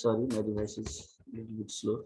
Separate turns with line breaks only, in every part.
Sorry, my device is a little bit slow.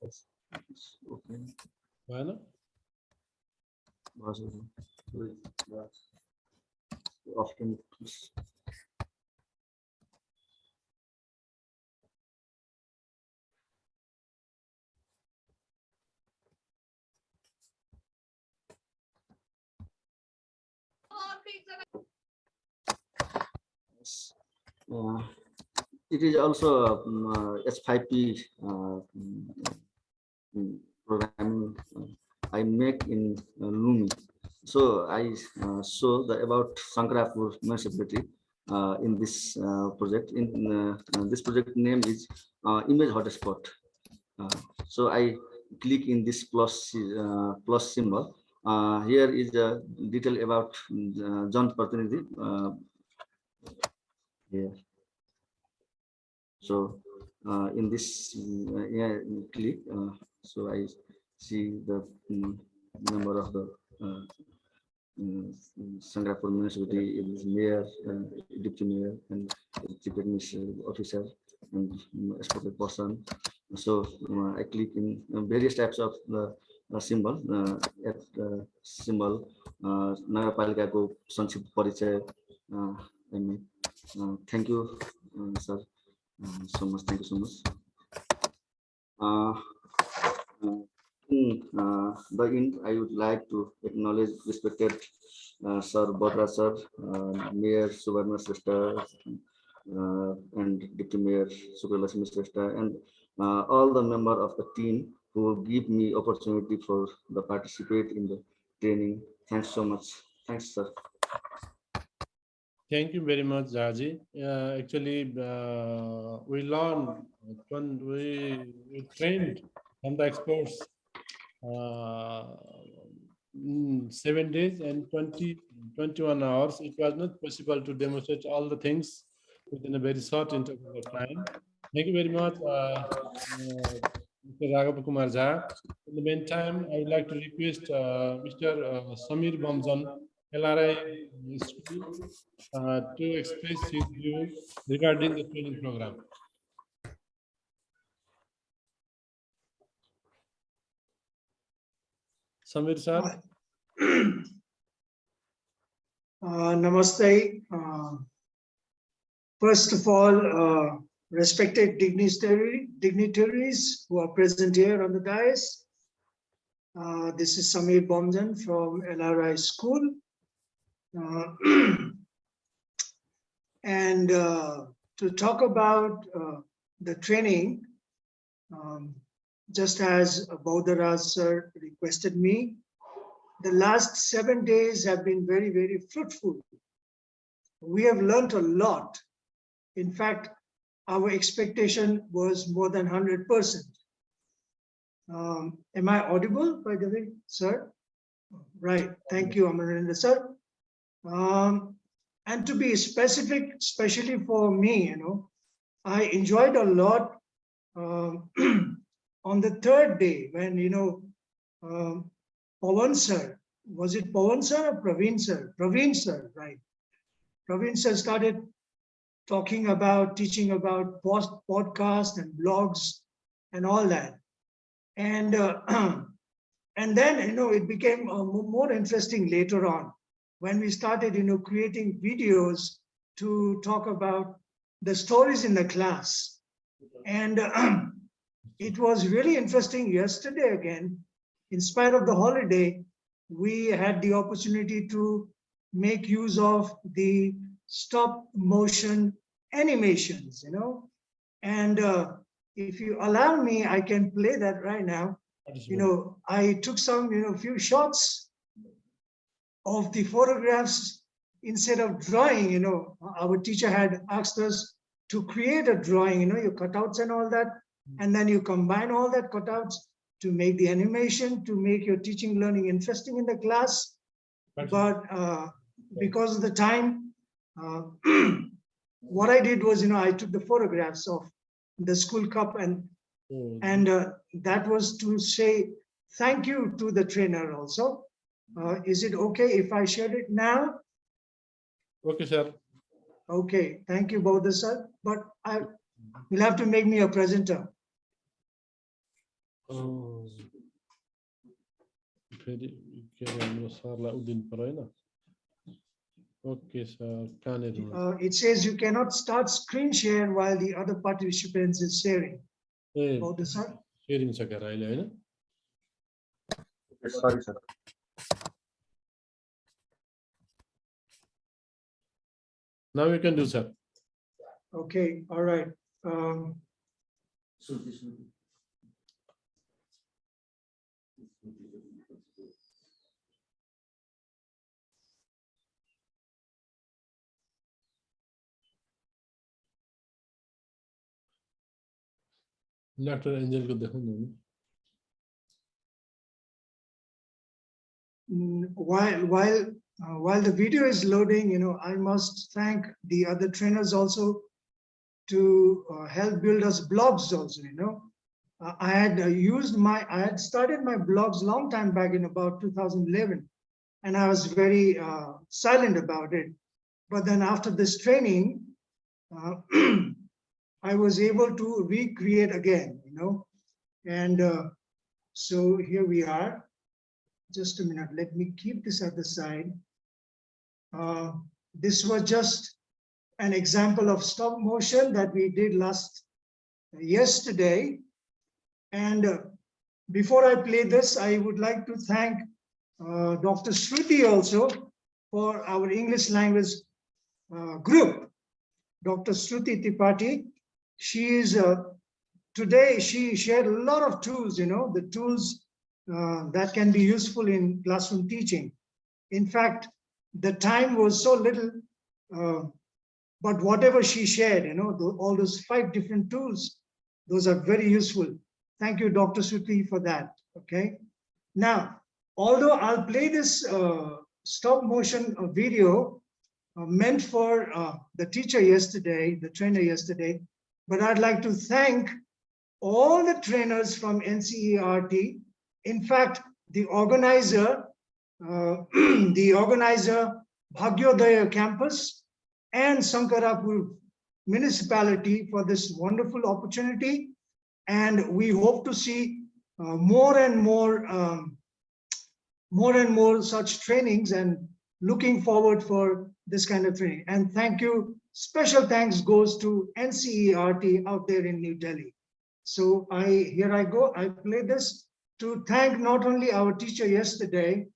Okay.
Bueno.
Often. It is also S5P programming I make in Lumi. So I show the about Shankharapur Municipality in this project. In this project name is image hotspot. So I click in this plus symbol. Here is the detail about John Pratinidhi. Here. So in this click, so I see the number of the Shankharapur Municipality, is mayor, deputy mayor, and chief administrative officer, and expected person. So I click in various types of the symbol. At symbol Nagarpalika ko sankshipt परिचय. Thank you, sir. So much. Thank you so much. The end, I would like to acknowledge respected Sir Bodra sir, Mayor Suvarna Srestha, and Deputy Mayor Sukralakshmi Srestha, and all the member of the team who give me opportunity for the participate in the training. Thanks so much. Thanks, sir.
Thank you very much, Jaji. Actually, we learned when we trained from the experts 7 days and 21 hours. It was not possible to demonstrate all the things within a very short interval of time. Thank you very much, Mr. Raghav Kumar Jha. In the meantime, I would like to request Mr. Samir Bomjan, LRI School, to express his view regarding the training program. Samir sir.
Namaste. First of all, respected dignitaries who are present here on the dais. This is Samir Bomjan from LRI School. And to talk about the training, just as Bhayodaya sir requested me, the last 7 days have been very, very fruitful. We have learned a lot. In fact, our expectation was more than 100%. Am I audible, by the way, sir? Right. Thank you, Amarendra sir. And to be specific, especially for me, I enjoyed a lot on the third day when, Pawan sir, was it Pawan sir or Praveen sir? Praveen sir, right. Praveen sir started talking about, teaching about podcasts and blogs and all that. And and then, it became more interesting later on when we started, creating videos to talk about the stories in the class. And it was really interesting yesterday again, in spite of the holiday, we had the opportunity to make use of the stop motion animations, and if you allow me, I can play that right now. I took some, few shots of the photographs instead of drawing. Our teacher had asked us to create a drawing, your cutouts and all that, and then you combine all that cutouts to make the animation, to make your teaching learning interesting in the class. But because of the time, what I did was, I took the photographs of the school cup, and that was to say thank you to the trainer also. Is it okay if I share it now?
Okay, sir.
Okay, thank you, Bhayodaya sir. But you'll have to make me a presenter.
Okay, sir.
It says you cannot start screen share while the other participants is sharing. Bhayodaya sir.
Sharing sakara,
Sorry, sir.
now you can do, sir.
Okay, all right.
Dr. Angel को देखो
While the video is loading, I must thank the other trainers also to help build us blogs also. I had started my blogs long time back in about 2011, and I was very silent about it. But then after this training, I was able to recreate again, and so here we are. Just a minute, let me keep this at the side. This was just an example of stop motion that we did yesterday. And before I play this, I would like to thank Dr. Shruti also for our English language group. Dr. Shruti Tripathi, she is today she shared a lot of tools, the tools that can be useful in classroom teaching. In fact, the time was so little, but whatever she shared, all those 5 different tools, those are very useful. Thank you, Dr. Shruti, for that. Okay. Now, although I'll play this stop motion video meant for the teacher yesterday, the trainer yesterday, but I'd like to thank all the trainers from NCERT. In fact, the organizer, Bhayodaya campus and Shankharapur Municipality for this wonderful opportunity. And we hope to see more and more such trainings, and looking forward for this kind of training. And thank you. Special thanks goes to NCERT out there in New Delhi. So here I go. I play this to thank not only our teacher yesterday,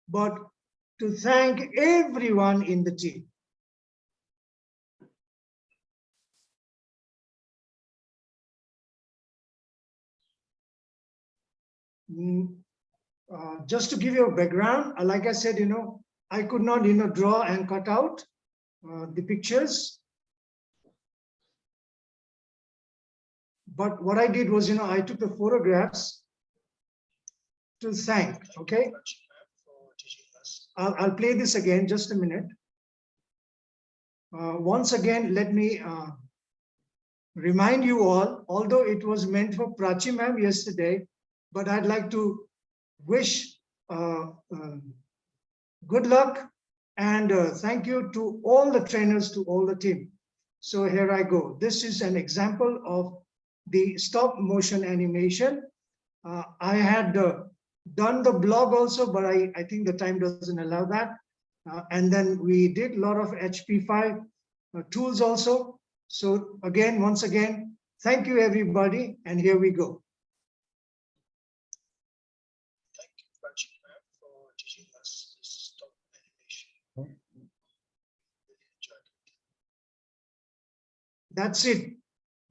but to thank everyone in the team. Just to give you a background, like I said, I could not, draw and cut out the pictures. But what I did was, I took the photographs to thank, okay? I'll play this again, just a minute. Once again, let me remind you all, although it was meant for Prachi ma'am yesterday, but I'd like to wish good luck and thank you to all the trainers, to all the team. So here I go. This is an example of the stop motion animation. I had done the blog also, but I think the time doesn't allow that. And then we did a lot of HP5 tools also. So again, once again, thank you everybody, and here we go. Thank you, Prachi, for teaching us this stop animation. That's it.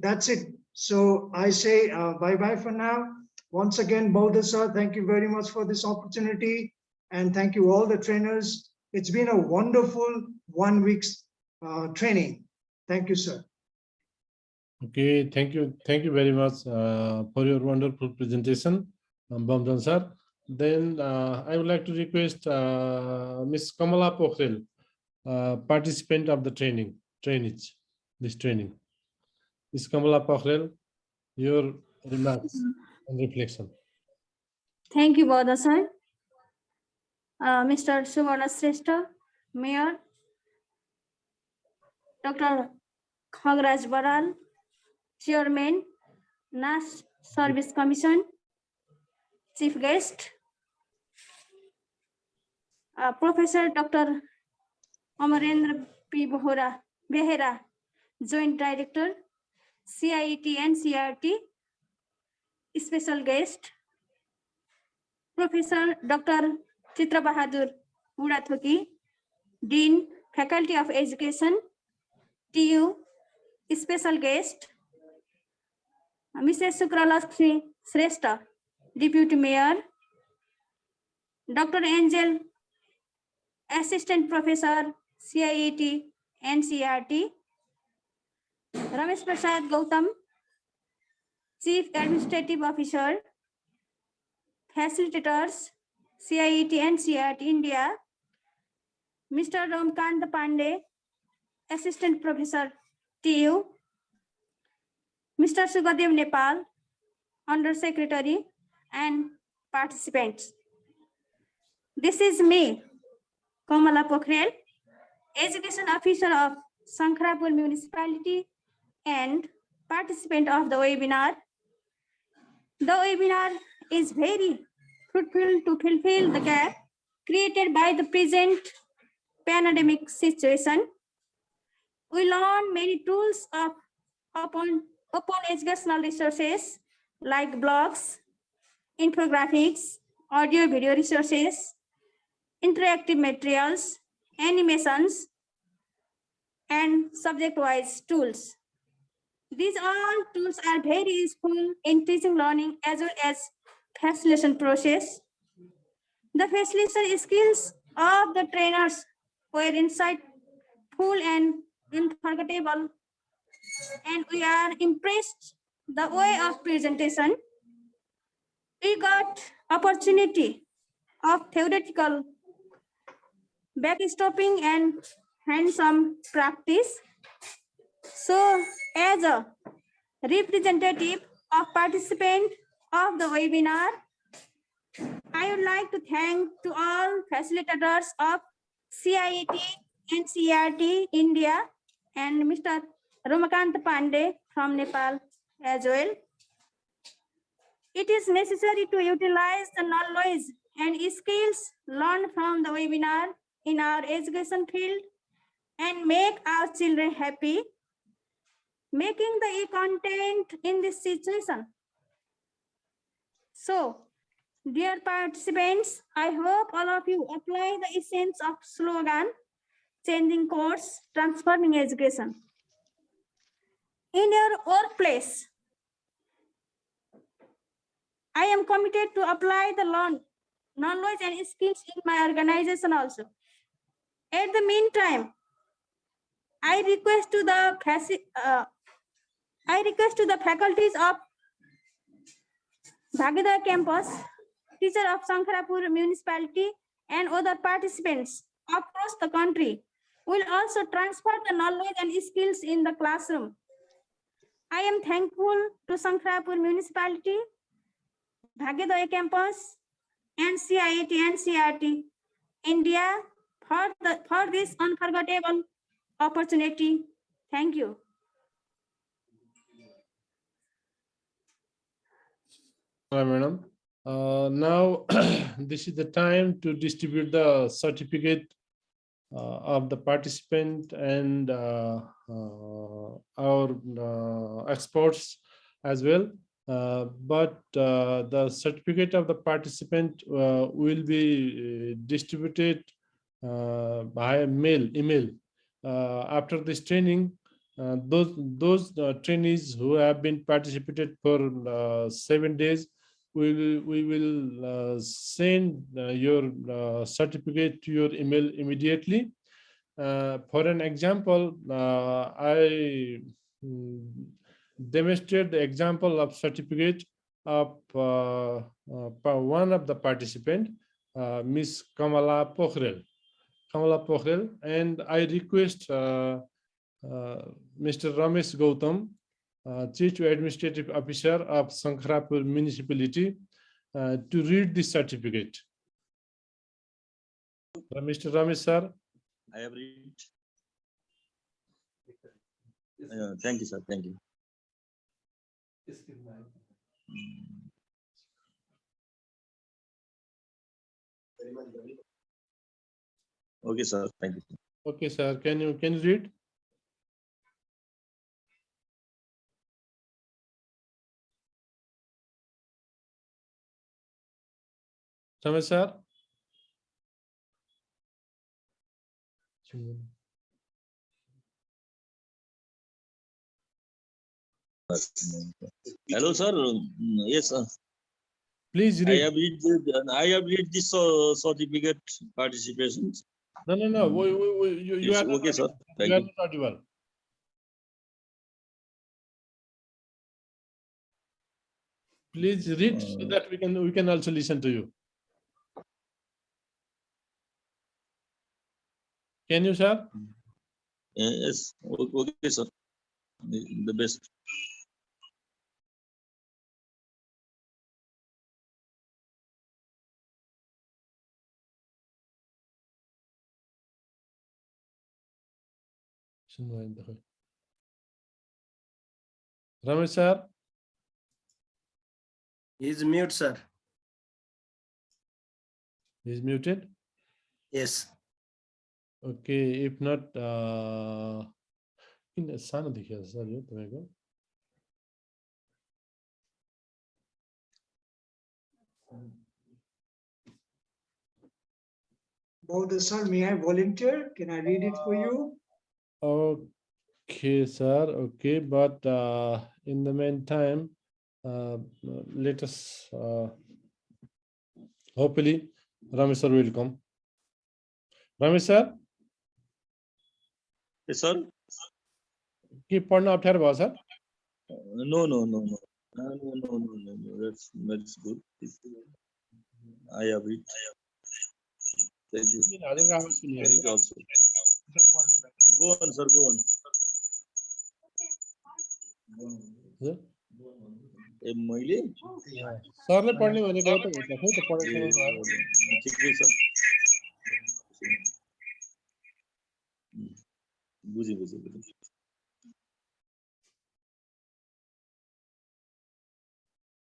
That's it. So I say bye-bye for now. Once again, Bhayodaya sir, thank you very much for this opportunity. And thank you all the trainers. It's been a wonderful 1 week's training. Thank you, sir.
Okay, thank you very much for your wonderful presentation, Bamjan sir. Then I would like to request Ms. Kamala Pokhrel, participant of the this training. Ms. Kamala Pokhrel, your remarks and reflection.
Thank you, Bhayodaya sir. Mr. Suvarna Shrestha, Mayor, Dr. Khagraj Baral, Chairman, NAS Service Commission, Chief Guest, Professor Dr. Amarendra P. Behera, Joint Director, CIET-NCEERT, Special Guest, Professor Dr. Chitra Bahadur Udathoki, Dean, Faculty of Education, TU, Special Guest, Mrs. Sukralakshmi Shrestha, Deputy Mayor, Dr. Angel, Assistant Professor, CIET, NCERT, Ramesh Prasad Gautam, Chief Administrative Officer, Facilitators, CIET, NCEERT, India, Mr. Ramakant Pandey, Assistant Professor, TU, Mr. Sugadev Nepal, Under Secretary, and participants. This is me, Kamala Pokhrel, Education Officer of Shankharapur Municipality and participant of the webinar. The webinar is very fruitful to fulfill the gap created by the present pandemic situation. We learn many tools upon educational resources like blogs, infographics, audio video resources, interactive materials, animations, and subject-wise tools. These all tools are very useful in teaching learning as well as facilitation process. The facilitation skills of the trainers were insightful and unforgettable, and we are impressed the way of presentation. We got opportunity of theoretical backstopping and hands-on practice. So, as a representative of participant of the webinar, I would like to thank to all facilitators of CIET, NCEERT, India, and Mr. Ramakant Pandey from Nepal as well. It is necessary to utilize the knowledge and skills learned from the webinar in our education field and make our children happy, making the e-content in this situation. So, dear participants, I hope all of you apply the essence of slogan, changing course, transforming education. In your workplace, I am committed to apply the knowledge and skills in my organization also. At the meantime, I request to the faculties of Bhayodaya campus, teacher of Shankharapur Municipality, and other participants across the country will also transfer the knowledge and skills in the classroom. I am thankful to Shankharapur Municipality, Bhayodaya campus, and CIET-NCEERT India for this unforgettable opportunity. Thank you.
Hi, madam. Now, this is the time to distribute the certificate of the participant and our experts as well. But the certificate of the participant will be distributed by email. After this training, those trainees who have been participated for 7 days, we will send your certificate to your email immediately. For an example, I demonstrate the example of certificate of one of the participant, Miss Kamala Pokhrel. And I request Mr. Ramesh Gautam, Chief Administrative Officer of Shankharapur Municipality, to read this certificate. Mr. Ramesh, sir.
I have read. Thank you, sir. Thank you. Okay, sir. Thank you.
Okay, sir. Can you read? Ramesh, sir.
Hello, sir. Yes, sir.
Please
I
read.
have read this certificate participation.
No. You
Yes,
are not
okay, sir.
audible.
Thank
You are
you.
not audible. Please read so that we can also listen to you. Can you, sir?
Yes, okay, sir. The best.
Ramesh, sir.
He is mute, sir.
He is muted.
Yes.
Okay, if not, in the sun of the here, sir, you go.
Bhayodaya sir, may I volunteer? Can I read it for you?
Okay, sir. Okay, but in the meantime, let us hopefully Ramesh sir will come. Ramesh sir,
Yes, sir.
के पढ्न अप्ठ्यारो भयो sir?
No. No. That's good. I have read. Thank you.
हजुरको आवाज सुनियो।
Read also. Go on, sir. Go on. ए मैले
सरले पढ्ने भनेको हो त खै त पढाइसक्नु भयो।
ठिकै छ। बुझे।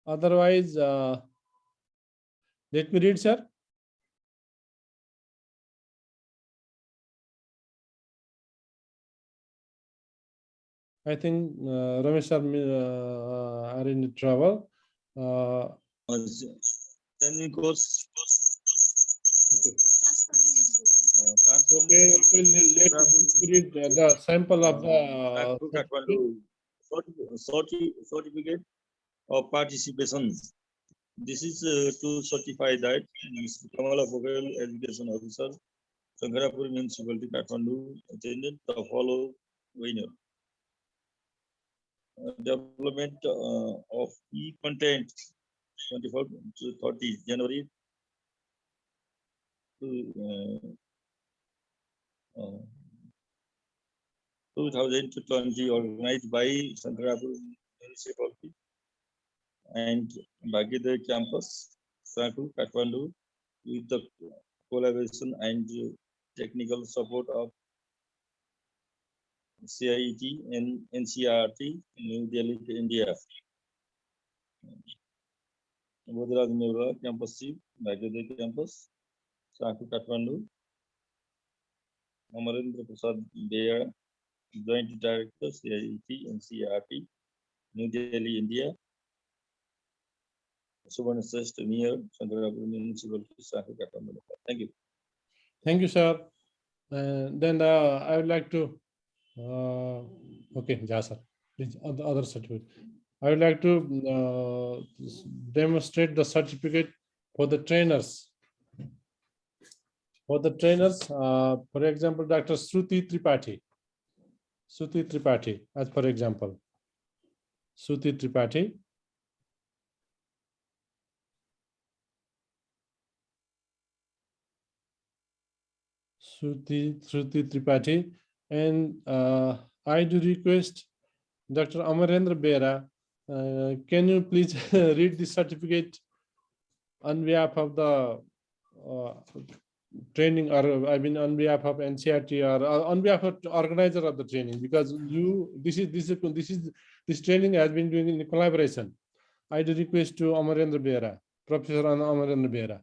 Otherwise, let me read, sir. I think Ramesh sir are in trouble.
Training course.
Okay, let me read the sample of the
certificate of participation. This is to certify that Mr. Kamala Bhayodaya, Education Officer, Shankharapur Municipality, Kathmandu, attended the follow winner. Development of e-content 24 to 30 January 2020, organized by Shankharapur Municipality and Bhayodaya Campus, Sahkhu, Kathmandu, with the collaboration and technical support of CIET-NCEERT, New Delhi, India. Bhayodaya Campus, Bhayodaya Campus, Sahkhu, Kathmandu. Amarendra Prasad Beya, Joint Director, CIET-NCEERT, New Delhi, India. Suban Sest, Mayor, Shankharapur Municipality, Sahkhu, Kathmandu. Thank you.
Thank you, sir. Then I would like to, okay, yeah, sir. Please, other certificate. I would like to demonstrate the certificate for the trainers. For the trainers, for example, Dr. Shruti Tripathi. Shruti Tripathi, as for example. Shruti Tripathi. Shruti Tripathi. And I do request Dr. Amarendra Bera, can you please read the certificate on behalf of the training, or I mean on behalf of NCERT, or on behalf of the organizer of the training, because this training has been doing in collaboration. I do request to Amarendra Bera, Professor Amarendra Bera.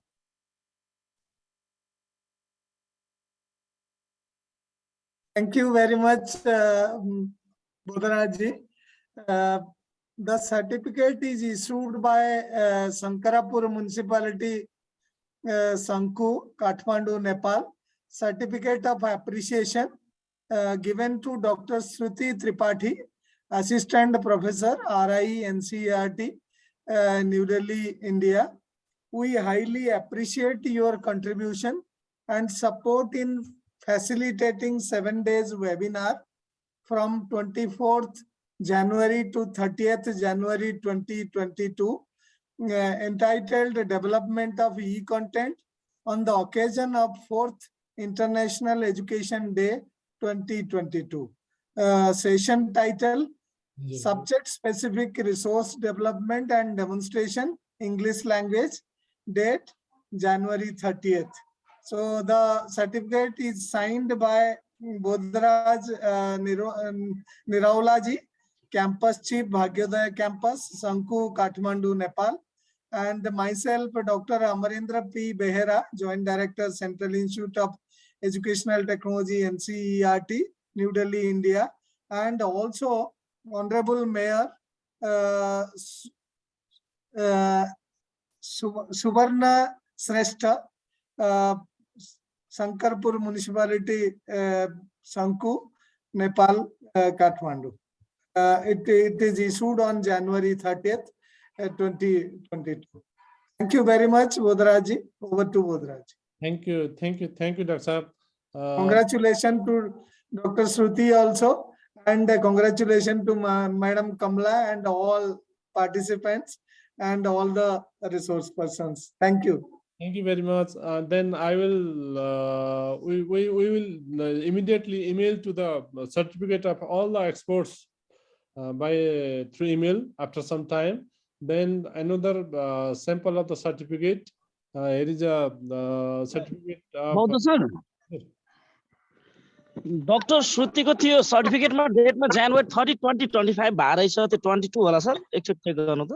Thank you very much, Bodharaji. The certificate is issued by Shankharapur Municipality, Sahkhu, Kathmandu, Nepal. Certificate of appreciation given to Dr. Shruti Tripathi, Assistant Professor, RIE NCERT, New Delhi, India. We highly appreciate your contribution and support in facilitating 7 days webinar from 24th January to 30th January 2022, entitled Development of E-Content on the occasion of 4th International Education Day 2022. Session title, Subject Specific Resource Development and Demonstration, English Language, date January 30th. So the certificate is signed by Bodhraj Niraulaji, Campus Chief, Bhayodaya Campus, Sahkhu, Kathmandu, Nepal, and myself, Dr. Amarendra P. Behera, Joint Director, Central Institute of Educational Technology, NCEERT, New Delhi, India, and also Honorable Mayor Suvarna Srestha, Shankharapur Municipality, Sahkhu, Nepal, Kathmandu. It is issued on January 30th, 2022. Thank you very much, Bodharaji. Over to Bodharaji.
Thank you, Dr. Saab.
Congratulations to Dr. Shruti also, and congratulations to Madam Kamla and all participants and all the resource persons. Thank you.
Thank you very much. Then I will, we will immediately email to the certificate of all the experts by through email after some time. Then another sample of the certificate. Here is a certificate of
Dr. Shruti ko थियो certificate मा date मा जनवरी 30 2025 भारै छ त्यो 22 होला sir एकचोटी check गर्नु त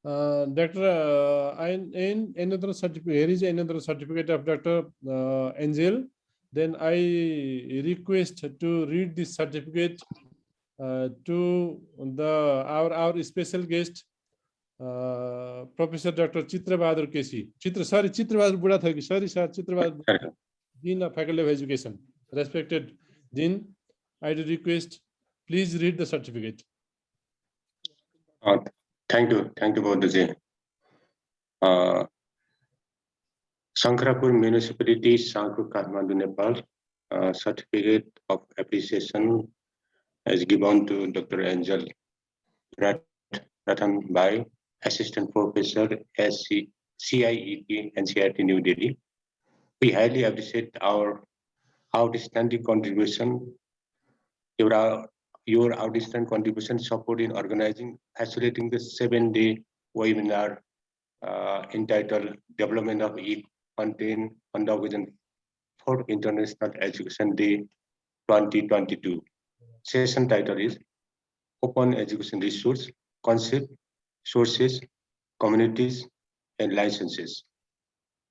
Dr. in another certificate, here is another certificate of Dr. Angel. Then I request to read this certificate to our special guest, Professor Dr. Chitra Bahadur Kesi. Chitra Bahadur Buddha Thaki. Sorry, sir. Chitra Bahadur, Dean of Faculty of Education. Respected Dean, I do request, please read the certificate.
Thank you, Bodhiji. Shankharapur Municipality, Sahkhu, Kathmandu, Nepal. Certificate of appreciation is given to Dr. Angel Ratan by Assistant Professor CIET-NCEERT, New Delhi. We highly appreciate our outstanding contribution. Your outstanding contribution support in organizing, facilitating the 7-day webinar entitled Development of E-Content on the occasion for International Education Day 2022. Session title is Open Education Resource, Concept, Sources, Communities, and Licenses.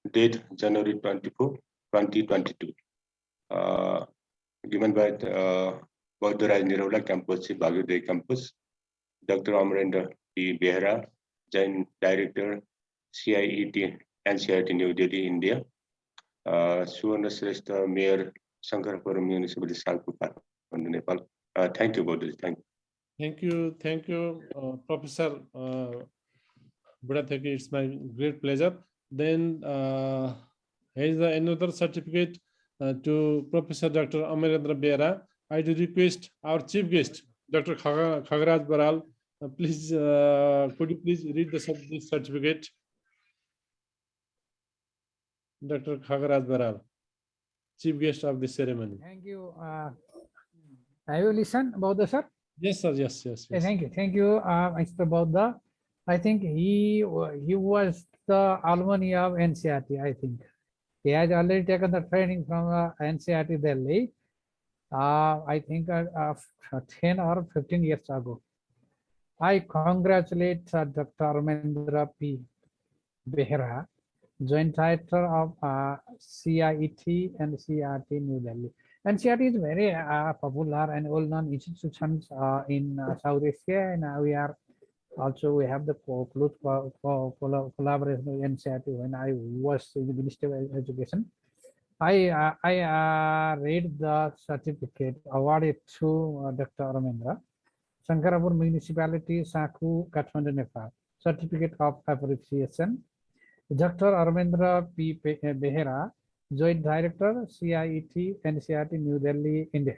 date January 24, 2022. Given by Bhayodaya Nirola Campus, Bhayodaya Campus, Dr. Amarendra P. Behera, Joint Director, CIET-NCEERT, New Delhi, India. Suvarna Shrestha, Mayor, Shankharapur Municipality, Sahkhu, Kathmandu, Nepal. Thank you, Bodhi. Thank you.
Thank you, Professor Budatheki. It's my great pleasure. Then here is another certificate to Professor Dr. Amarendra Behera. I do request our chief guest, Dr. Khagaraj Baral, please, could you please read this certificate? Dr. Khagaraj Baral, chief guest of the ceremony.
Thank you. I will listen about the sir.
Yes, sir. Yes.
Thank you, Mr. Baudha. I think he was the alumni of NCERT. I think he has already taken the training from NCERT Delhi. I think 10 or 15 years ago. I congratulate Dr. Armendra P. Behera, Joint Director of CIET-NCEERT New Delhi. NCERT is very popular and well-known institutions in South Asia, and we have the close collaboration with NCERT. When I was in the Ministry of Education, I read the certificate awarded to Dr. Armendra. Shankharapur Municipality, Sahkhu, Kathmandu, Nepal. Certificate of Appreciation. Dr. Armendra P. Behera, Joint Director, CIET-NCEERT, New Delhi, India.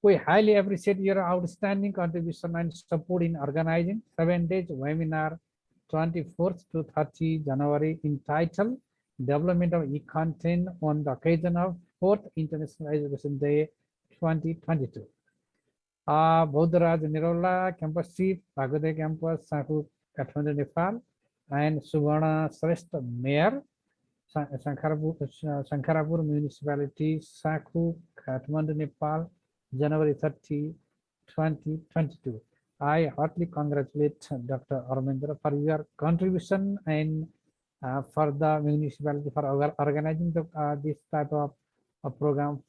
We highly appreciate your outstanding contribution and support in organizing 7-day webinar 24th to 30 January entitled Development of E-Content on the occasion of 4th International Education Day 2022. Bhayodaya Nirola Campus Chief, Bhayodaya Campus, Sahkhu, Kathmandu, Nepal, and Suvarna Shrestha, Mayor, Shankharapur Municipality, Sahkhu, Kathmandu, Nepal, January 30, 2022. I heartily congratulate Dr. Armendra for your contribution and for the municipality for organizing this type of program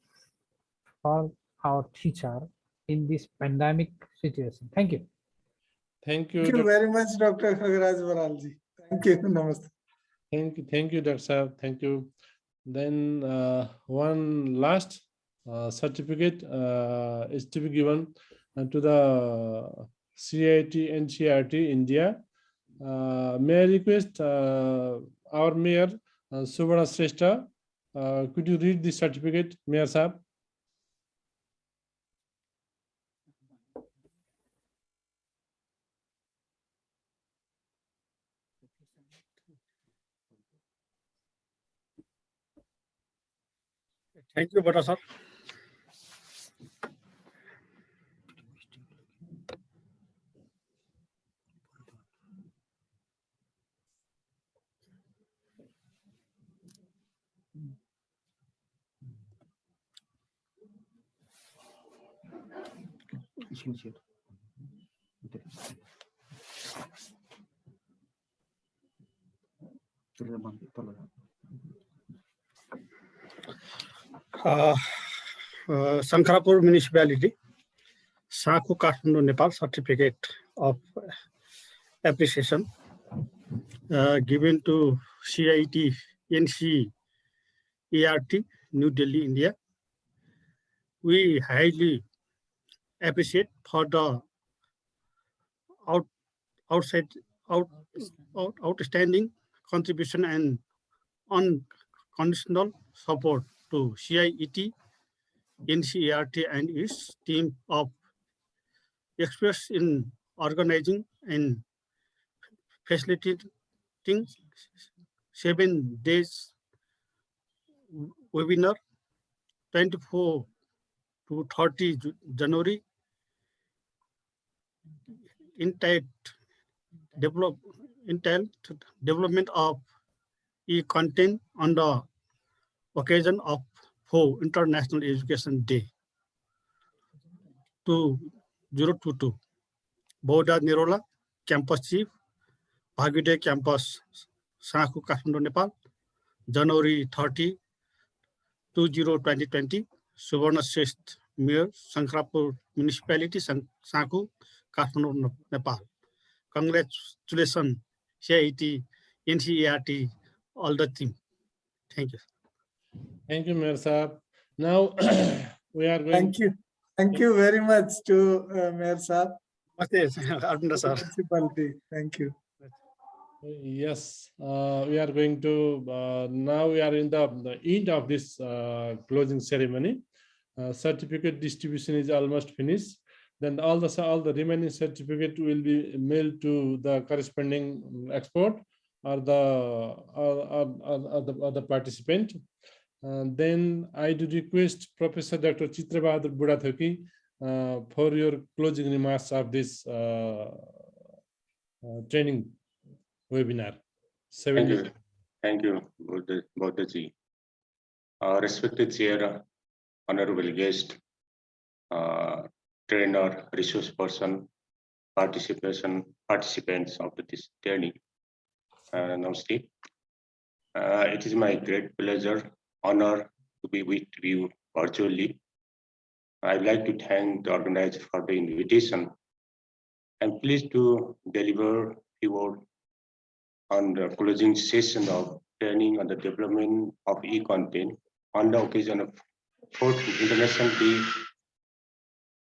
for our teacher in this pandemic situation. Thank you.
Thank you.
Thank you very much, Dr. Khagaraj Baralji. Thank you. Namaste.
Thank you, Dr. Sahab. Thank you. Then one last certificate is to be given to the CIET-NCEERT India. May I request our Mayor, Suvarna Shrestha, could you read the certificate, Mayor Sahab?
Thank you, Bata sir. Shankharapur Municipality, Sahkhu, Kathmandu, Nepal, certificate of appreciation given to CIET-NCEERT, New Delhi, India. We highly appreciate for the outstanding contribution and unconditional support to CIET, NCEERT and its team of experts in organizing and facilitating 7 days webinar 24 to 30 January entitled development of e-content on the occasion of 4 International Education Day 2022. Bhayodaya Nirola Campus Chief, Bhayodaya Campus, Sahkhu, Kathmandu, Nepal, January 30, 2020, Suvarna Shrestha, Mayor, Shankharapur Municipality, Sahkhu, Kathmandu, Nepal. Congratulations, CIET, NCEERT, all the team. Thank you.
Thank you, Mayor Saab. Now we are going.
Thank you. Thank you very much to Mayor Saab. Municipality. Thank you.
Yes, we are going to, now we are in the end of this closing ceremony. Certificate distribution is almost finished. Then all the remaining certificate will be mailed to the corresponding expert or the participant. Then I do request Professor Dr. Chitra Bahadur Budathoki for your closing remarks of this training webinar.
Thank you, Bodhaji. Respected Chair, Honorable guest, trainer, resource person, participants of this training. Namaste. It is my great pleasure, honor to be with you virtually. I'd like to thank the organizer for the invitation. I'm pleased to deliver a few words on the closing session of training on the development of e-content on the occasion of 4th International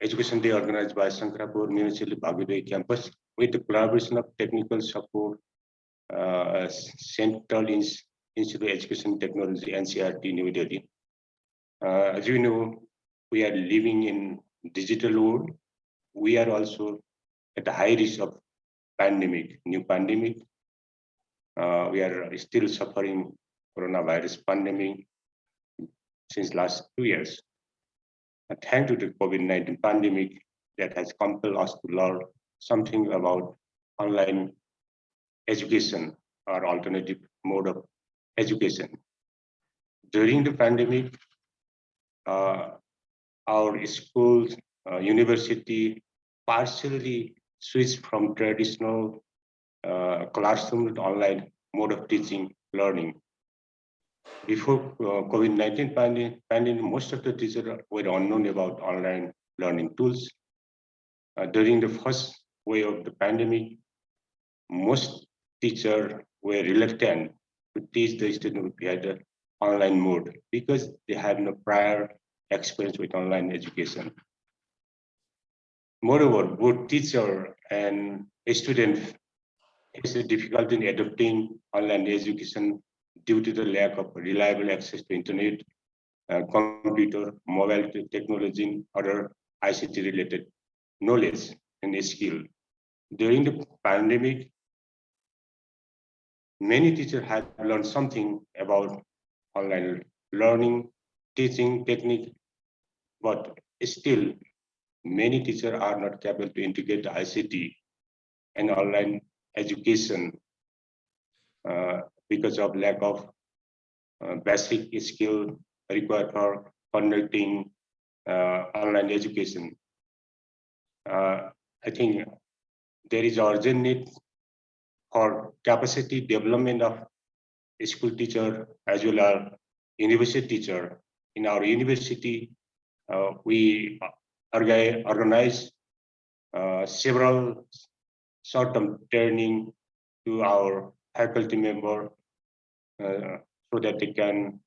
Education Day organized by Shankharapur Municipality Bhayodaya campus with the collaboration of technical support Central Institute of Education Technology, NCEERT, New Delhi. As you know, we are living in digital world. We are also at the high risk of new pandemic. We are still suffering coronavirus pandemic since last 2 years. Thanks to the COVID-19 pandemic that has compelled us to learn something about online education or alternative mode of education. During the pandemic, our schools, university partially switched from traditional classroom to online mode of teaching, learning. Before COVID-19 pandemic, most of the teachers were unknown about online learning tools. During the first wave of the pandemic, most teachers were reluctant to teach the students via the online mode because they had no prior experience with online education. Moreover, both teacher and students face a difficulty in adopting online education due to the lack of reliable access to internet, computer, mobile technology, other ICT-related knowledge and skill. During the pandemic, many teachers have learned something about online learning, teaching technique, but still many teachers are not capable to integrate the ICT and online education because of lack of basic skill required for conducting online education. I think there is urgent need for capacity development of school teacher as well as university teacher. In our university, we organize several short-term training to our faculty member so that they can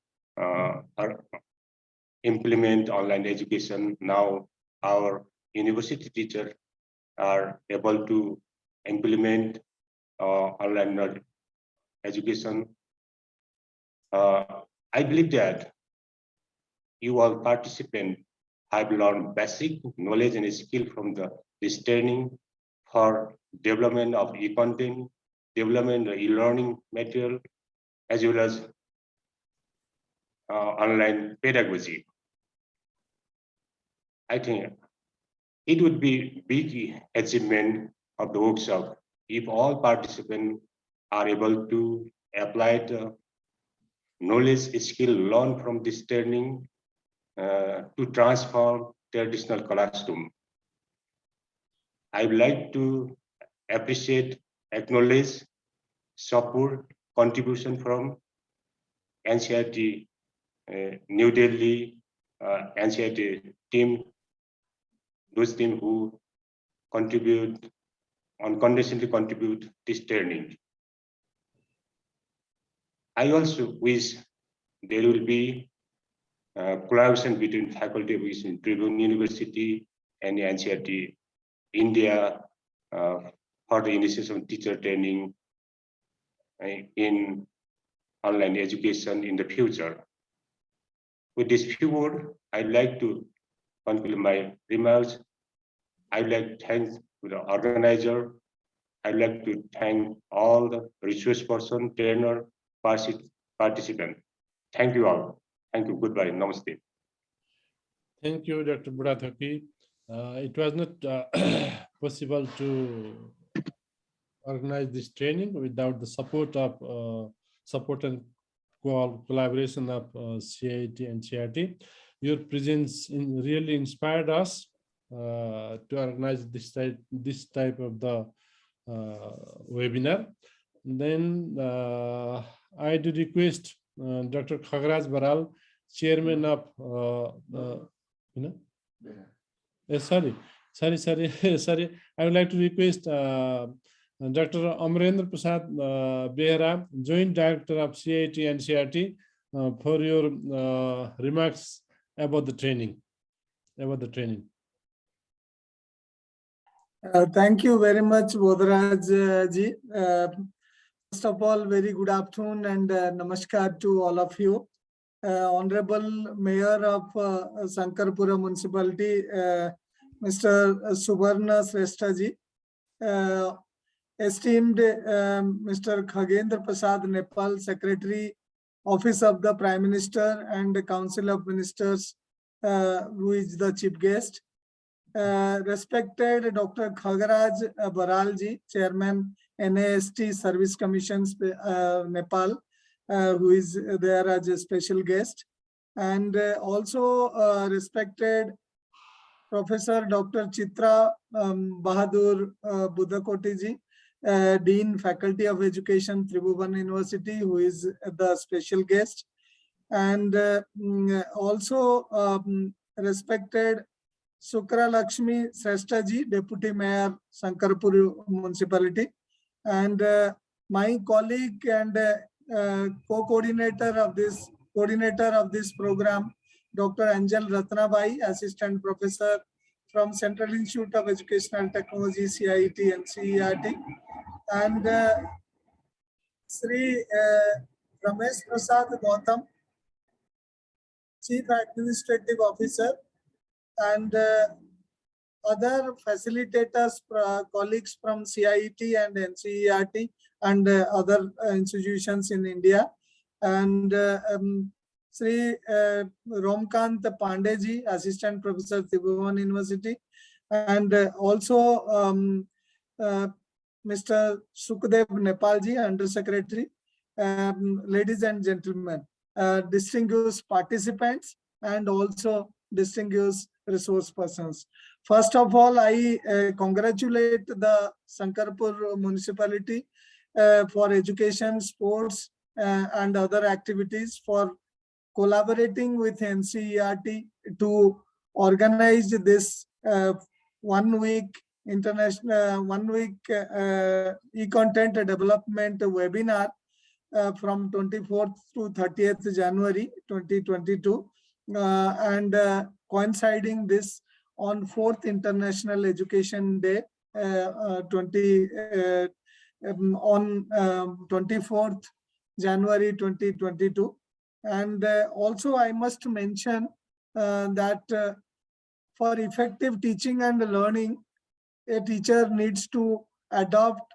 implement online education. Now our university teachers are able to implement online education. I believe that you all participants have learned basic knowledge and skill from this training for development of e-content, development of e-learning material, as well as online pedagogy. I think it would be big achievement of the workshop if all participants are able to apply the knowledge skill learned from this training to transform traditional classroom. I would like to appreciate, acknowledge, support contribution from NCERT New Delhi, NCERT team, those team who contribute, unconditionally contribute this training. I also wish there will be collaboration between faculty of Tribhuvan University and NCERT India for the initiation of teacher training in online education in the future. With this few words, I'd like to conclude my remarks. I'd like to thank the organizer. I'd like to thank all the resource person, trainer, participant. Thank you all. Thank you. Goodbye. Namaste.
Thank you, Dr. Budathaki. It was not possible to organize this training without the support and collaboration of CIET-NCEERT. Your presence really inspired us to organize this type of the webinar. Then I do request Dr. Khagraj Baral, chairman of sorry. I would like to request Dr. Amarendra Prasad Behera, Joint Director of CIET-NCEERT, for your remarks about the training.
Thank you very much, Bodharaj ji. First of all, very good afternoon and namaskar to all of you. Honorable Mayor of Shankharapur Municipality, Mr. Subarna Shrestha ji, esteemed Mr. Khagendra Prasad Nepal, Secretary, Office of the Prime Minister and the Council of Ministers, who is the chief guest. Respected Dr. Khagraj Baral ji, Chairman, NAST Service Commissions, Nepal, who is there as a special guest. And also respected Professor Dr. Chitra Bahadur Budakoti ji, Dean Faculty of Education, Tribhuvan University, who is the special guest. And also respected Sukra Lakshmi Shrestha ji, Deputy Mayor, Shankharapur Municipality, and my colleague and co-coordinator of this program, Dr. Anjal Ratnabai, Assistant Professor from Central Institute of Educational Technology, CIET-NCEERT, and Sri Ramesh Prasad Gautam, Chief Administrative Officer, and other facilitators, colleagues from CIET and NCEERT and other institutions in India, and Sri Romkant Pandeji, Assistant Professor, Tribhuvan University, and also Mr. Sukhdev Nepalji, Under Secretary. Ladies and gentlemen, distinguished participants, and also distinguished resource persons. First of all, I congratulate the Shankharapur Municipality for education, sports, and other activities for collaborating with NCEERT to organize this 1 week international e-content development webinar from 24th to 30th January 2022, and coinciding this on 4th International Education Day on 24th January 2022. And also I must mention that for effective teaching and learning, a teacher needs to adopt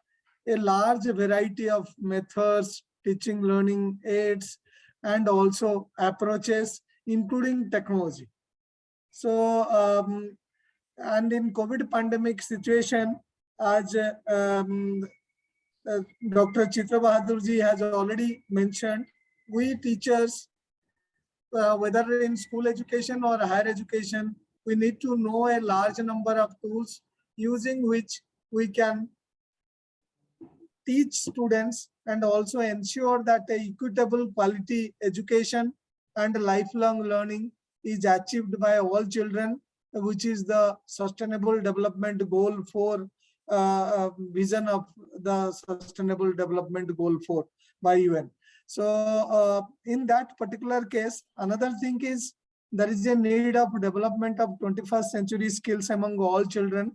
a large variety of methods, teaching learning aids, and also approaches, including technology. So, and in COVID pandemic situation, as Dr. Chitra Bahadur ji has already mentioned, we teachers, whether in school education or higher education, we need to know a large number of tools using which we can teach students and also ensure that equitable quality education and lifelong learning is achieved by all children, which is the Sustainable Development Goal 4 vision of the Sustainable Development Goal 4 by UN. So in that particular case, another thing is there is a need of development of 21st century skills among all children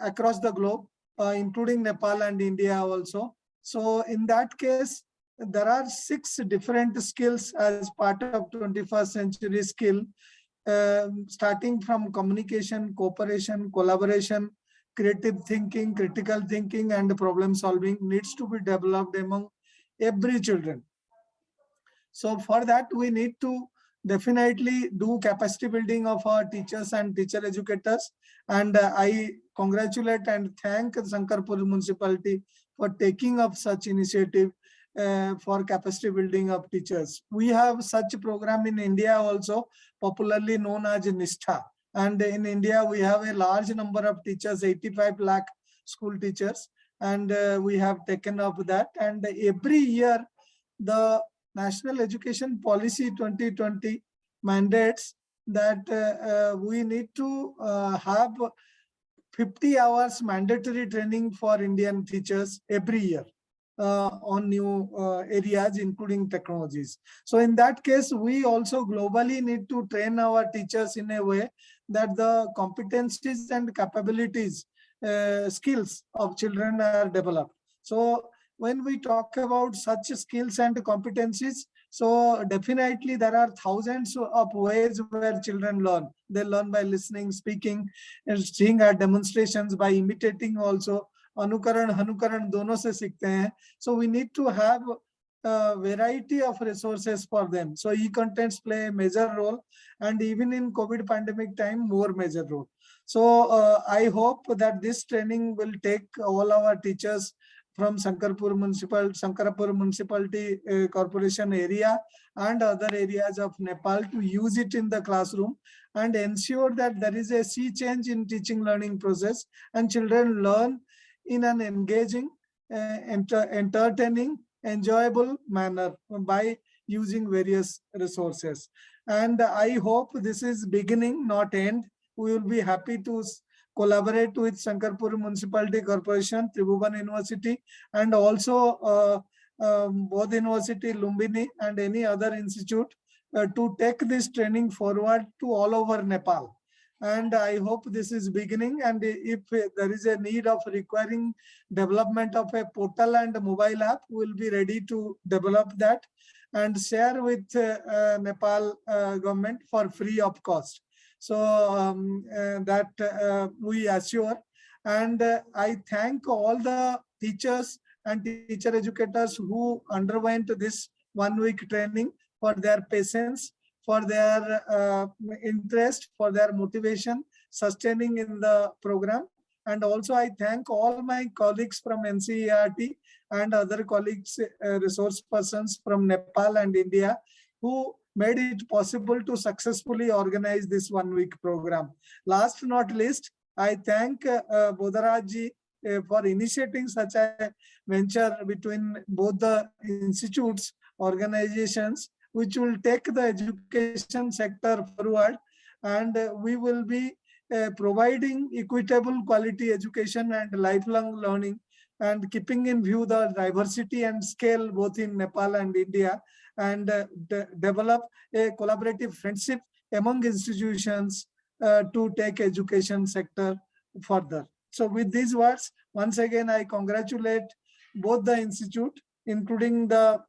across the globe, including Nepal and India also. So in that case, there are 6 different skills as part of 21st century skill, starting from communication, cooperation, collaboration, creative thinking, critical thinking, and problem solving needs to be developed among every children. So for that, we need to definitely do capacity building of our teachers and teacher educators. And I congratulate and thank Shankharapur Municipality for taking up such initiative for capacity building of teachers. We have such a program in India also, popularly known as Nishtha. And in India, we have a large number of teachers, 85 lakh school teachers. And we have taken up that. And every year, the National Education Policy 2020 mandates that we need to have 50 hours mandatory training for Indian teachers every year on new areas, including technologies. So in that case, we also globally need to train our teachers in a way that the competencies and capabilities, skills of children are developed. So when we talk about such skills and competencies, so definitely there are thousands of ways where children learn. They learn by listening, speaking, and seeing our demonstrations, by imitating also. Anukaran, Hanukaran, dono se seekhte hain. So we need to have a variety of resources for them. So e-contents play a major role, and even in COVID pandemic time, more major role. So I hope that this training will take all our teachers from Shankharapur Municipality Corporation area and other areas of Nepal to use it in the classroom and ensure that there is a sea change in teaching learning process and children learn in an engaging, entertaining, enjoyable manner by using various resources. And I hope this is beginning, not end. We will be happy to collaborate with Shankharapur Municipality Corporation, Tribhuvan University, and also Bodh University, Lumbini, and any other institute to take this training forward to all over Nepal. And I hope this is beginning. And if there is a need of requiring development of a portal and a mobile app, we'll be ready to develop that and share with Nepal government for free of cost. So that we assure. And I thank all the teachers and teacher educators who underwent this 1 week training for their patience, for their interest, for their motivation, sustaining in the program. And also I thank all my colleagues from NCERT and other colleagues, resource persons from Nepal and India, who made it possible to successfully organize this 1 week program. Last not least, I thank Bodharaj for initiating such a venture between both the institutes, organizations, which will take the education sector forward, and we will be providing equitable quality education and lifelong learning, and keeping in view the diversity and scale both in Nepal and India, and develop a collaborative friendship among institutions to take education sector further. So with these words, once again, I congratulate both the institute, including the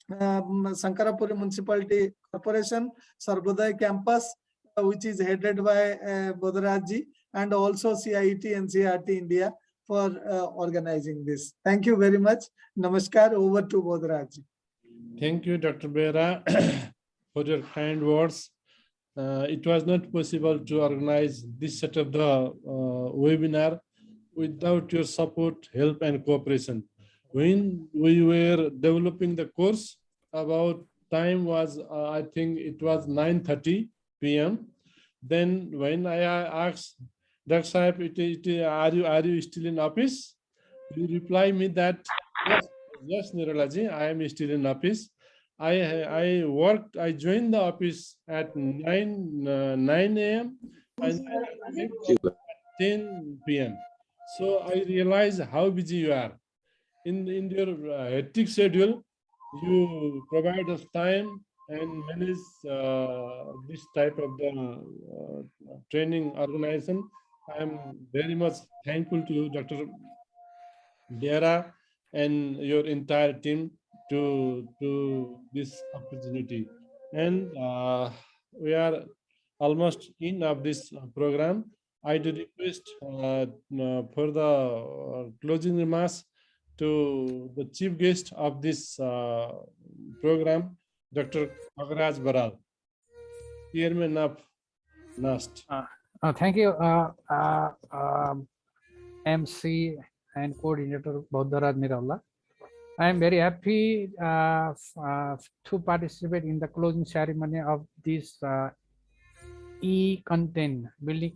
Shankharapur Municipality Corporation, Bhayodaya campus, which is headed by Bodharaj, and also CIET-NCEERT India for organizing this. Thank you very much. Namaskar. Over to Bodharaj.
Thank you, Dr. Behera, for your kind words. It was not possible to organize this set of the webinar without your support, help, and cooperation. When we were developing the course, about time was, I think it was 9:30 p.m. Then when I asked, Dr. Saib, are you still in office? You reply me that Yes, yes, Niralaji, I am still in office. I joined the office at 9 a.m. and I left the office at 10 p.m. So I realize how busy you are. In your hectic schedule, you provide us time and manage this type of the training organization. I am very much thankful to you, Dr. Dara, and your entire team to this opportunity. And we are almost in of this program. I do request for the closing remarks to the chief guest of this program, Dr. Kagraj Baral, chairman of NAST.
Thank you, MC and coordinator Bhayodaya Nirala. I am very happy to participate in the closing ceremony of this building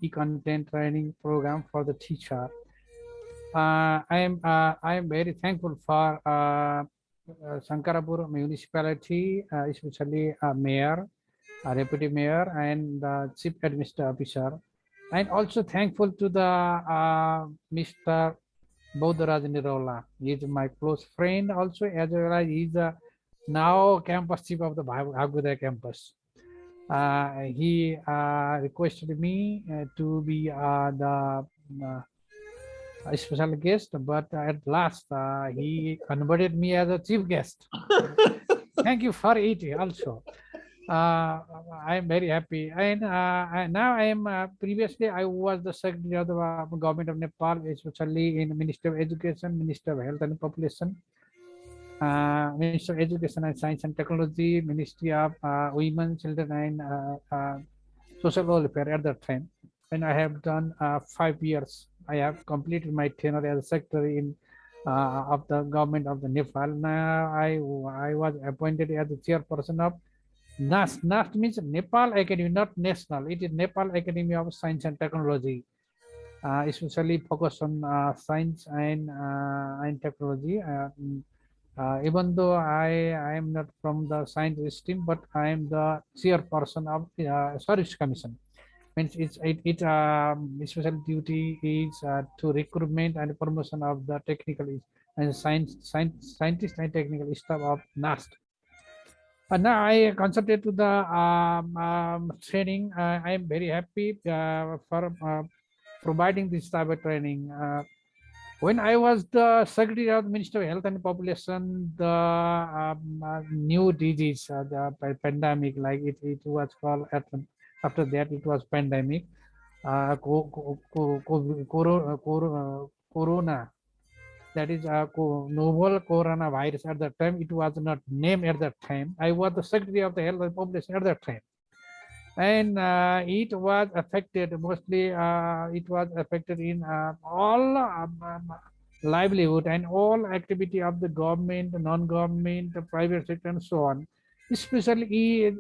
e-content training program for the teacher. I am very thankful for Shankharapur Municipality, especially Mayor, Deputy Mayor, and Chief Administrative Officer. I'm also thankful to the Mr. Bhayodaya Nirala. He is my close friend also, as well as he is now campus chief of the Bhayodaya campus. He requested me to be the special guest, but at last he converted me as a chief guest. Thank you for it also. I am very happy, and now I am. Previously, I was the secretary of the government of Nepal, especially in Ministry of Education, Ministry of Health and Population, Ministry of Education and Science and Technology, Ministry of Women, Children and Social Welfare at that time. And I have done 5 years. I have completed my tenure as a secretary in of the government of the Nepal. Now I was appointed as the chairperson of NAST. NAST means Nepal Academy, not national. It is Nepal Academy of Science and Technology, especially focused on science and technology. Even though I am not from the science team, but I am the chairperson of Service Commission. Means special duty is to recruitment and promotion of the technical and scientists and technical staff of NAST. Now I concentrate to the training. I am very happy for providing this type of training. When I was the Secretary of the Ministry of Health and Population, the new disease, the pandemic, like it was called, after that it was pandemic, corona, that is novel coronavirus. At that time, it was not named at that time. I was the Secretary of the Health and Population at that time. And it was affected, mostly it was affected in all livelihood and all activity of the government, non-government, the private sector, and so on. Especially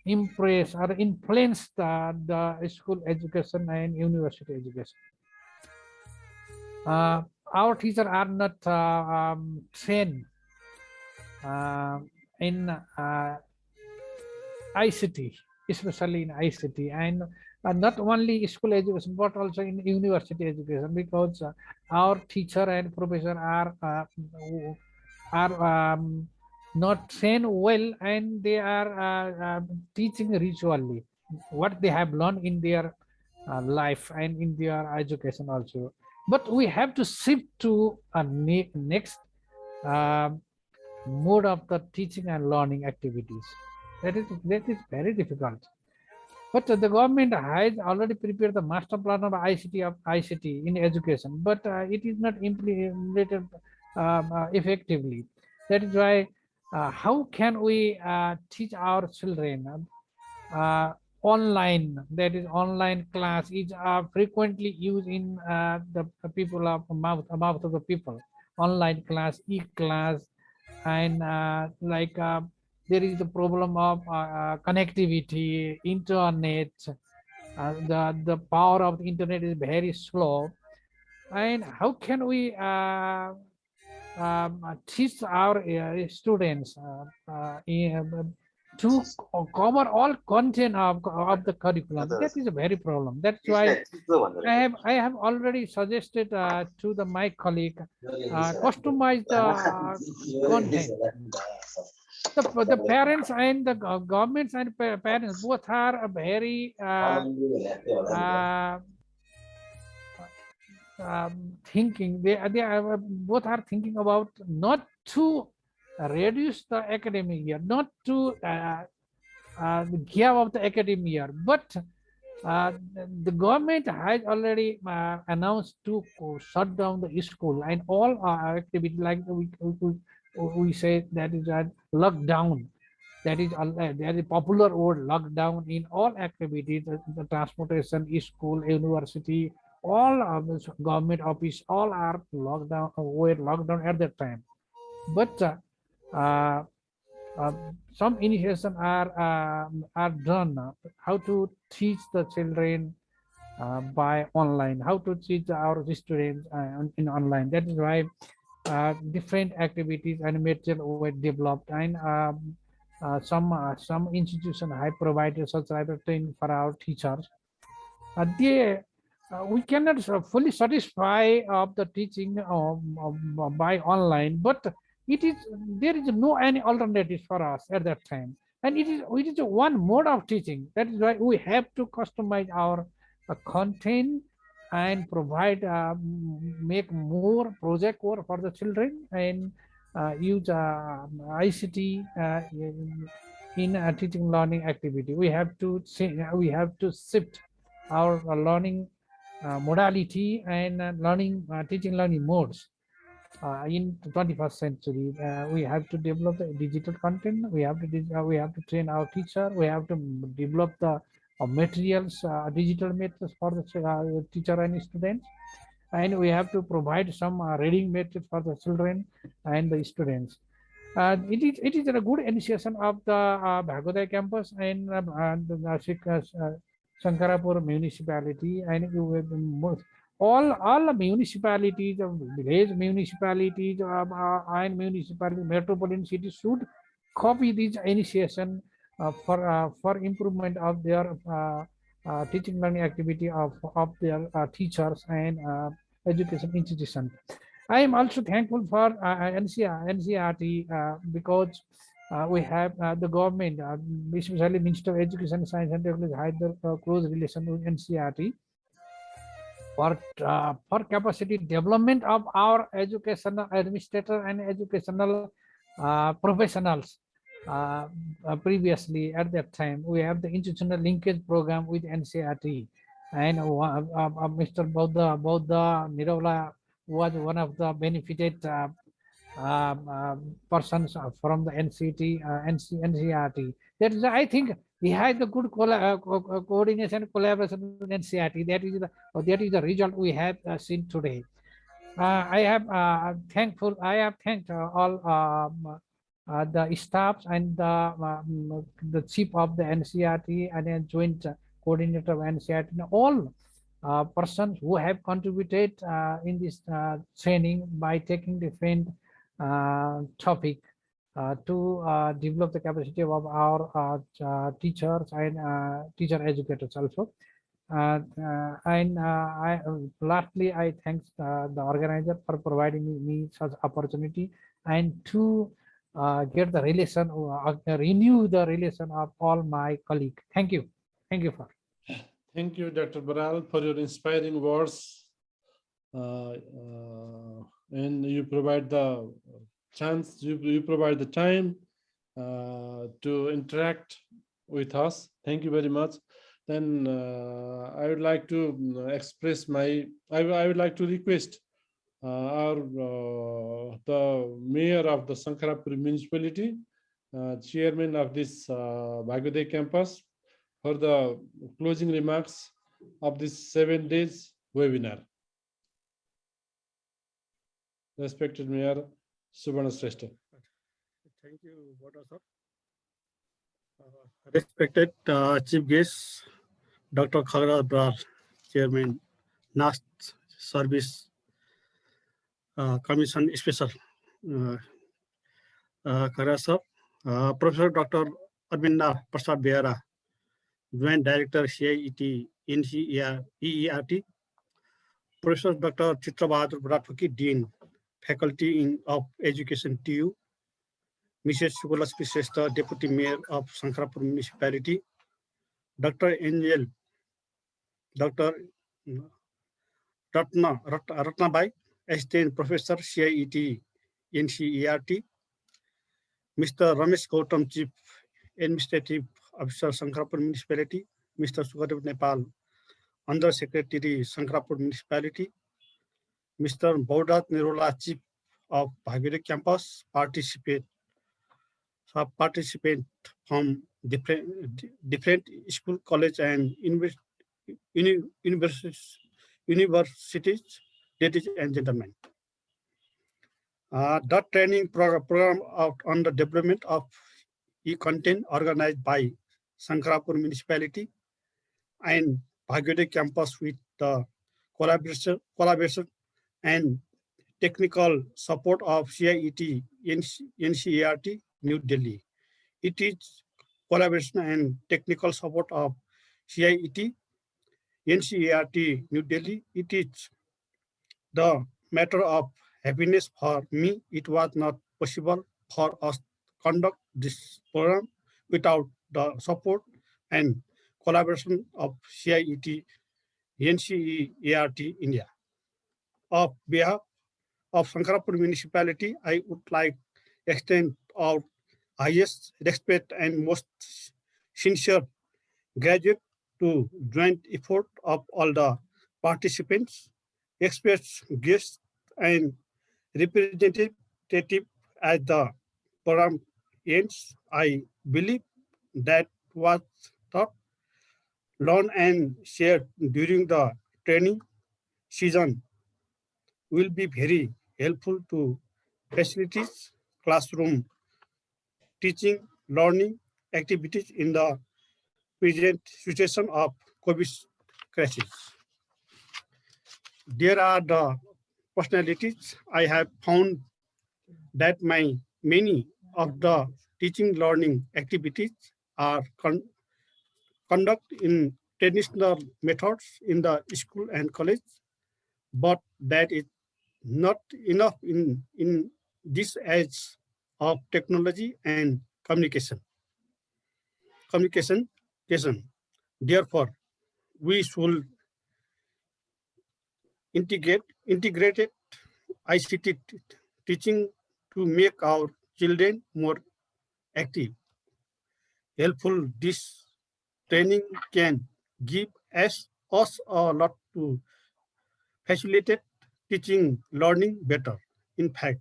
impress or influence the school education and university education. Our teachers are not trained in ICT, especially in ICT, and not only school education, but also in university education, because our teacher and professor are not trained well, and they are teaching ritually what they have learned in their life and in their education also. But we have to shift to a next mode of the teaching and learning activities. That is very difficult. But the government has already prepared the master plan of ICT in education, but it is not implemented effectively. That is why how can we teach our children online? That is, online class is frequently used in the people of mouth of the people. Online class, e-class, and there is the problem of connectivity, internet. The power of the internet is very slow, and how can we teach our students to cover all content of the curriculum. That is a very problem. That's why I have already suggested to my colleague customize the content. The parents and the governments and parents both are very thinking. They are both are thinking about not to reduce the academic year, not to give up the academic year, but the government has already announced to shut down the school and all activity, like we say that is a lockdown. That is popular word, lockdown in all activities, the transportation, school, university, all of the government office, all are locked down, were locked down at that time. But uh, some initiation are done how to teach the children by online, how to teach our students in online. That is why different activities and material were developed, and some institution have provided such type of training for our teachers. We cannot fully satisfy of the teaching by online, but it is there is no any alternative for us at that time, and it is one mode of teaching. That is why we have to customize our content and provide make more project work for the children, and use ICT in teaching learning activity. We have to shift our learning modality and teaching learning modes in the 21st century. We have to develop the digital content. We have to train our teacher. We have to develop the materials, digital methods for the teacher and students, and we have to provide some reading methods for the children and the students. It is a good initiation of the Bhayodaya campus and the Shankharapur municipality, and all the municipalities, village municipalities, and municipality metropolitan cities should copy this initiation for improvement of their teaching learning activity of their teachers and education institution. I am also thankful for NCERT because we have the government, especially Minister of Education, Science and Technology, had the close relation with NCERT for capacity development of our educational administrator and educational professionals. Previously, at that time, we have the institutional linkage program with NCERT, and Mr. Bodha Niravla was one of the benefited persons from the NCERT. That is, I think, we had the good coordination, collaboration with NCERT. That is the result we have seen today. I have thanked all the staffs and the chief of the NCERT and the joint coordinator of NCERT, and all persons who have contributed in this training by taking different topic to develop the capacity of our teachers and teacher educators also. Lastly, I thank the organizer for providing me such opportunity and to get the relation, renew the relation of all my colleagues. Thank you. Thank you for.
Thank you, Dr. Baral, for your inspiring words. And you provide the chance, you provide the time to interact with us. Thank you very much. Then I would like to express my, I would like to request the mayor of the Shankharapur municipality, chairman of this Bhayodaya campus, for the closing remarks of this 7 days webinar. Respected Mayor Subarna Shrestha.
Thank you, Bodha sir. Respected Chief Guest, Dr. Khagra Brar, Chairman, NAST Service Commission Special Khara sir, Professor Dr. Arvinda Prasad Behera, Joint Director CIET NCEERT, Professor Dr. Chitra Bahadur Bratwaki, Dean, Faculty of Education TU, Mrs. Subalakshmi Shrestha, Deputy Mayor of Shankharapur Municipality, Dr. Angel, Dr. Ratnabai, Assistant Professor CIET NCERT, Mr. Ramesh Gautam, Chief Administrative Officer Shankharapur Municipality, Mr. Sukadev Nepal, Under Secretary Shankharapur Municipality, Mr. Baudat Nirola, Chief of Bhayodaya Campus, participant from different school, college, and universities, ladies and gentlemen. The training program on the development of e-content organized by Shankharapur Municipality and Bhayodaya Campus with the collaboration and technical support of CIET NCERT New Delhi. It is collaboration and technical support of CIET NCERT New Delhi. It is the matter of happiness for me. It was not possible for us to conduct this program without the support and collaboration of CIET NCERT India. On behalf of Shankharapur Municipality, I would like to extend our highest respect and most sincere gratitude to joint effort of all the participants, experts, guests, and representative as the program ends. I believe that what taught, learned, and shared during the training season will be very helpful to facilities, classroom teaching, learning activities in the present situation of COVID crisis. There are the personalities I have found that many of the teaching learning activities are conducted in traditional methods in the school and college, but that is not enough in this age of technology and communication. Therefore, we should integrated ICT teaching to make our children more active, helpful. This training can give us a lot to facilitate teaching learning better. In fact,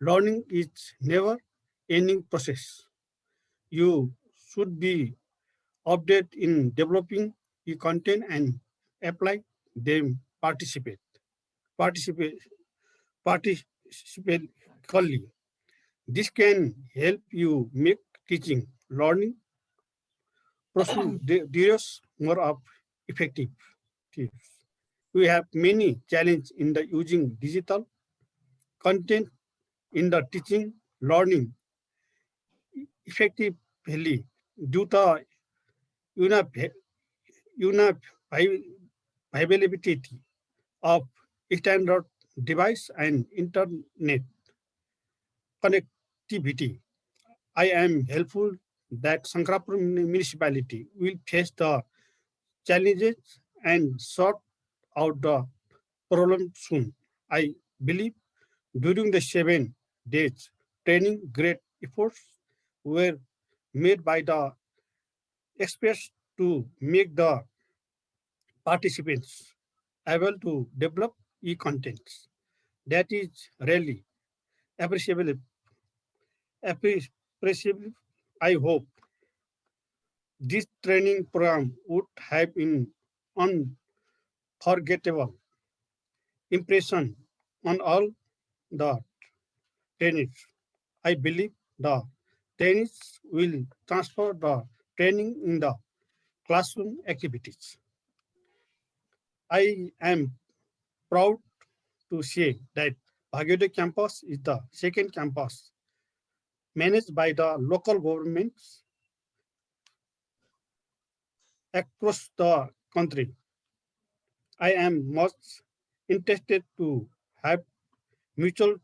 learning is never ending process. You should be updated in developing the content and apply them participate participately. This can help you make teaching learning procedures more effective. We have many challenges in the using digital content in the teaching learning effectively due to unavailability of standard device and internet connectivity. I am helpful that Shankharapur municipality will face the challenges and sort out the problem soon. I believe during the 7 days training, great efforts were made by the experts to make the participants able to develop e-contents. That is really appreciable. appreciable. I hope this training program would have an unforgettable impression on all the trainees. I believe the trainees will transfer the training in the classroom activities. I am proud to say that Bhayodaya campus is the second campus managed by the local governments across the country. I am much interested to have mutual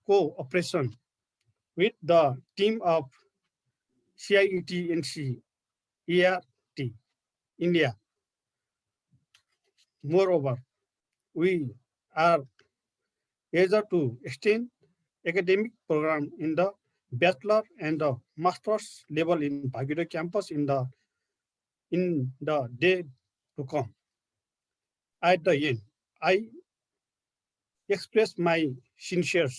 cooperation with the team of CIET-NCEERT India. Moreover, we are eager to extend academic program in the bachelor and the master's level in Bhayodaya campus in the day to come. At the end, I express my sincere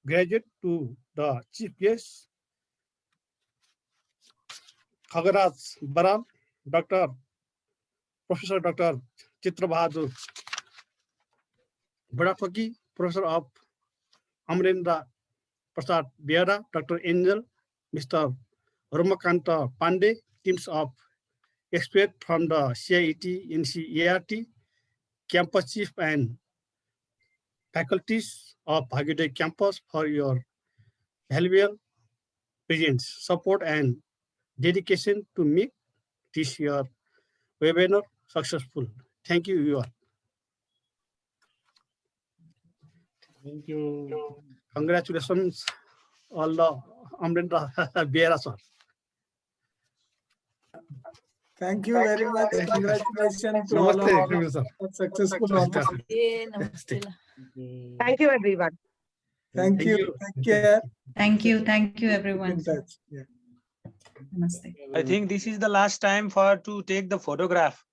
gratitude to the chief guest, Khagaraj Baral, Professor Dr. Chitra Bahadur Badapaki, Professor of Amrendra Prasad Biara, Dr. Angel, Mr. Ramakanta Pandey, teams of experts from the CIET-NCEERT, campus chief and faculties of Bhayodaya campus for your valuable presence, support and dedication to make this year webinar successful. Thank you, you all.
Thank you.
Congratulations, all the Amrendra Biera sir.
Thank you very much. Congratulations to all of
Namaste,
you.
sir.
Successful.
Thank you, everyone.
Thank you. Take care.
Thank you
Keep
everyone.
in touch. Yeah.
Namaste.
I think this is the last time to take the photograph.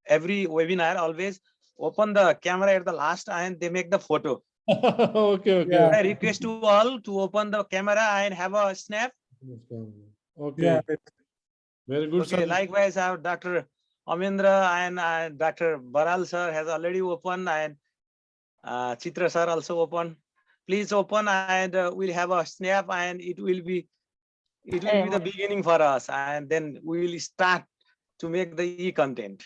Every webinar always open the camera at the last and they make the photo.
Okay.
Yeah.
I request to all to open the camera and have a snap.
Okay.
Yeah.
Very good.
Okay,
Sir.
likewise, I have Dr. Amendra and Dr. Baral sir has already opened, and Chitra sir also open. Please open and we'll have a snap, and it will be the beginning for us, and then we will start to make the e-content.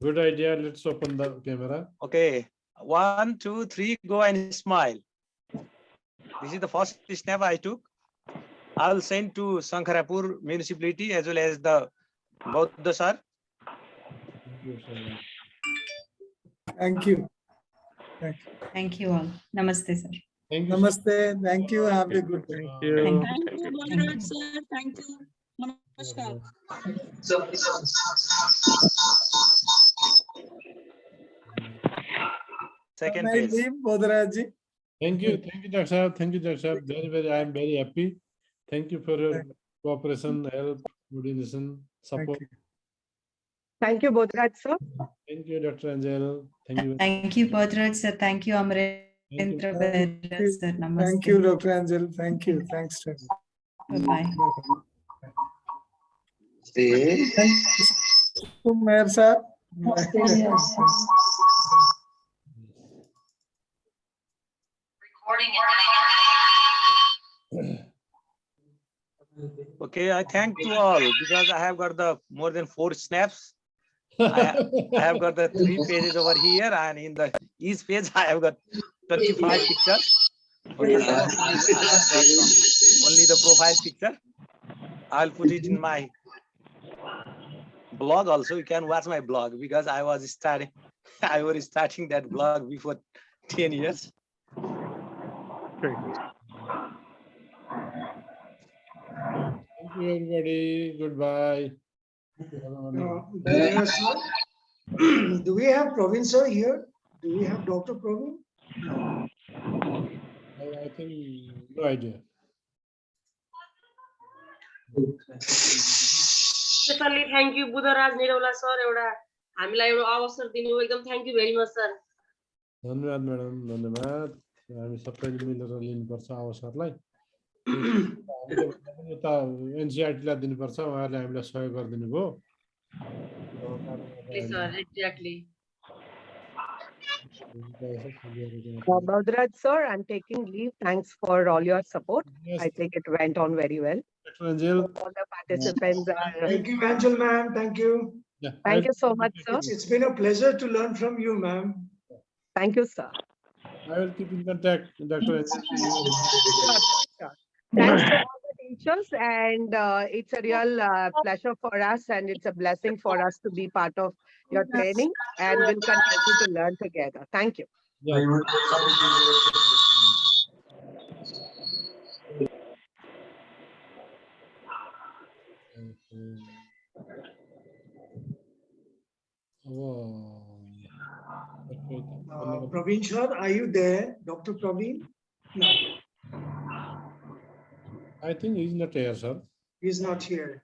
Good idea. Let's open the camera.
Okay, 1, 2, 3, go and smile. This is the first snap I took. I'll send to Shankharapur Municipality as well as the Bhayodaya sir.
Thank you.
Thank you all. Namaste, sir.
Thank you.
Namaste. Thank you. Have a good day.
Thank you.
Thank you.
Bharat sir. Thank you. Namaskar.
Second
Can I
page.
leave, Bodharaji?
Thank you, Dr. Saab. Thank you, Dr. Saab. Very, I am very happy. Thank you for your cooperation, help, coordination, support.
Thank you, Bodhrat sir.
Thank you, Dr. Angel. Thank you.
Thank you, Bodhraj sir. Thank you, Amrendra sir. Namaste.
Thank you, Dr. Angel. Thank you. Thanks to
Bye-bye.
Mayor sir.
Okay, I thank to all because I have got the more than 4 snaps. I have got the 3 pages over here, and in the each page I have got 25 pictures. Okay, so I have got only the profile picture. I'll put it in my blog also. You can watch my blog because I was starting that blog before 10 years.
Thank you, everybody. Goodbye.
Bodharaja sir, do we have Praveen sir here? Do we have Dr. Praveen?
I think no idea.
Especially thank you, Budharaj Nirvala sir. एउटा हामीलाई एउटा अवसर दिनुभयो एकदम thank you very much sir.
धन्यवाद madam, धन्यवाद. हामी सबैले मिलेर लिनुपर्छ अवसरलाई. हामीले त एनसीईआरटीलाई दिनुपर्छ, उहाँहरूले हामीलाई सहयोग गरिदिनु भयो.
Sir, exactly.
Bodhrat sir, I'm taking leave. Thanks for all your support.
Yes.
I think it went on very well.
Dr. Angel.
All the participants are.
Thank you, Angel ma'am. Thank you.
Yeah.
Thank you so much, sir.
It's been a pleasure to learn from you, ma'am.
Thank you, sir.
I will keep in contact, Dr.
Thanks to all the teachers, and it's a real pleasure for us, and it's a blessing for us to be part of your training, and we'll continue to learn together. Thank you.
Praveen sir, are you there? Dr. Praveen? No.
I think he's not here, sir.
He's not here.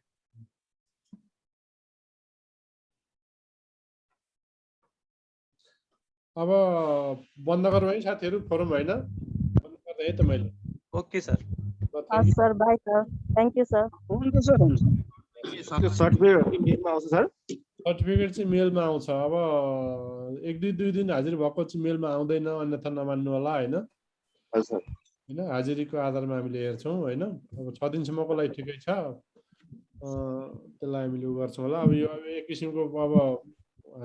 अब बन्द गरौँ है साथीहरु forum हैन बन्द गर्दै है त मैले
okay sir
sir bye sir thank you sir
हुन्छ सर हुन्छ
सर्टिफिकेट चाहिँ मेलमा आउँछ अब एक दुई दिन हाजिर भएको चाहिँ मेलमा आउँदैन अन्यथा नमान्नु होला हैन हैन हाजिरीको आधारमा हामीले हेर्छौं हैन अब 6 दिनसम्मको लागि ठिकै छ त्यसलाई हामीले उ गर्छौं होला अब यो एक किसिमको अब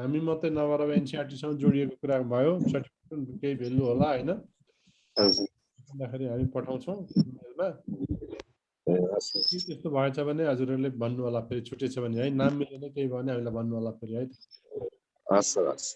हामी मात्रै नभएर एनसीईआरटी सँग जोडिएको कुरा भयो सर्टिफिकेट केही भेल्यु होला हैन भन्दाखेरि हामी पठाउँछौं मेलमा त्यस्तो भएछ भने हजुरहरुले भन्नु होला फेरि छुटेछ भने है नाम मिलेन केही भयो भने हामीलाई भन्नु होला फेरि है
हस् सर हस्